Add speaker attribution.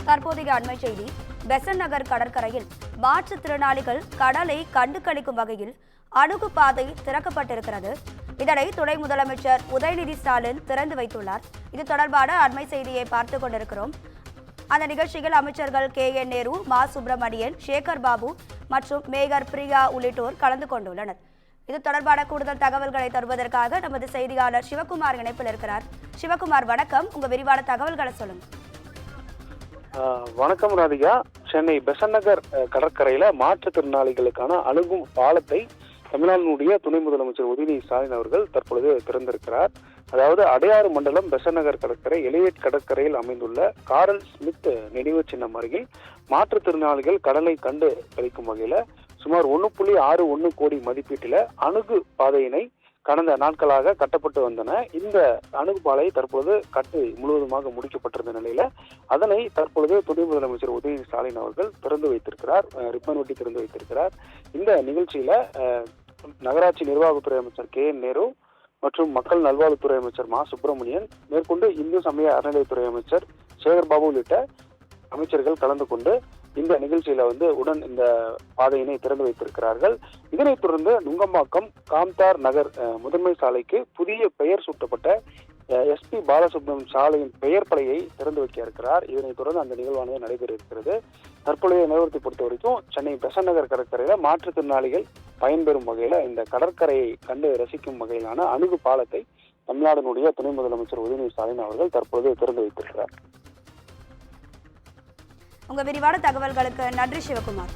Speaker 1: தற்போதைய அண்மை செய்தி. பெசன்ட் நகர் கடற்கரையில் மாற்றுத்திறனாளிகள் கடலை கண்டு களிக்கும் வகையில் அணுகு பாதை திறக்கப்பட்டிருக்கிறது. இதனை துணை முதலமைச்சர் உதயநிதி ஸ்டாலின் திறந்து வைத்துள்ளார். இது தொடர்பான அண்மை செய்தியை பார்த்துக் கொண்டிருக்கிறோம். அந்த நிகழ்ச்சியில் அமைச்சர்கள் KN நேரு, மா சுப்பிரமணியன், சேகர் பாபு மற்றும் மேயர் பிரியா உள்ளிட்டோர் கலந்து கொண்டுள்ளனர். இது தொடர்பான கூடுதல் தகவல்களை தருவதற்காக நமது செய்தியாளர் சிவகுமார் இணைப்பில் இருக்கிறார். சிவகுமார், வணக்கம். உங்க விரிவான தகவல்களை சொல்லுங்க.
Speaker 2: வணக்கம் ராதிகா. சென்னை பெசன்ட் நகர் கடற்கரையில மாற்றுத்திறனாளிகளுக்கான அணுகும் பாலத்தை தமிழ்நாட்டினுடைய துணை முதலமைச்சர் உதயநிதி ஸ்டாலின் அவர்கள் தற்பொழுது திறந்திருக்கிறார். அதாவது அடையாறு மண்டலம் பெசன்ட் நகர் கடற்கரை எலிவேட் கடற்கரையில் அமைந்துள்ள காரல் ஸ்மித் நினைவு சின்னம் அருகில் மாற்றுத்திறனாளிகள் கடலை கண்டு கழிக்கும் வகையில சுமார் 1.61 கோடி மதிப்பீட்டில அணுகு பாதையினை கடந்த நாட்களாக கட்டப்பட்டு வந்தன. இந்த அணுகுபாலை தற்பொழுது கட்டு முழுவதுமாக முடிக்கப்பட்டிருந்த நிலையில அதனை தற்பொழுது துணை முதலமைச்சர் உதயநிதி ஸ்டாலின் அவர்கள் திறந்து வைத்திருக்கிறார், ரிப்பன் வெட்டி திறந்து வைத்திருக்கிறார். இந்த நிகழ்ச்சியில நகராட்சி நிர்வாகத்துறை அமைச்சர் KN நேரு மற்றும் மக்கள் நல்வாழ்வுத்துறை அமைச்சர் மா சுப்பிரமணியன், மேற்கொண்டு இந்து சமய அறநிலையத்துறை அமைச்சர் சேகர் பாபு உள்ளிட்ட அமைச்சர்கள் கலந்து கொண்டு இந்த நிகழ்ச்சியில உடன் இந்த பாதையினை திறந்து வைத்திருக்கிறார்கள். இதனைத் தொடர்ந்து நுங்கம்பாக்கம் காம்தார் நகர் முதன்மை சாலைக்கு புதிய பெயர் சூட்டப்பட்ட SP பாலசுப்ரமணியம் சாலையின் பெயர் பலகையை திறந்து வைக்க இருக்கிறார். இதனைத் தொடர்ந்து அந்த நிகழ்வானது நடைபெற இருக்கிறது. தற்போதைய நிலவரத்தை பொறுத்த வரைக்கும் சென்னை பெசன்ட் நகர் கடற்கரையில மாற்றுத்திறனாளிகள் பயன்பெறும் வகையில இந்த கடற்கரையை கண்டு ரசிக்கும் வகையிலான அணுகு பாலத்தை தமிழ்நாட்டினுடைய துணை முதலமைச்சர் உதயநிதி ஸ்டாலின் அவர்கள் தற்போது திறந்து வைத்திருக்கிறார்.
Speaker 1: உங்க விரிவான தகவல்களுக்கு நன்றி சிவகுமார்.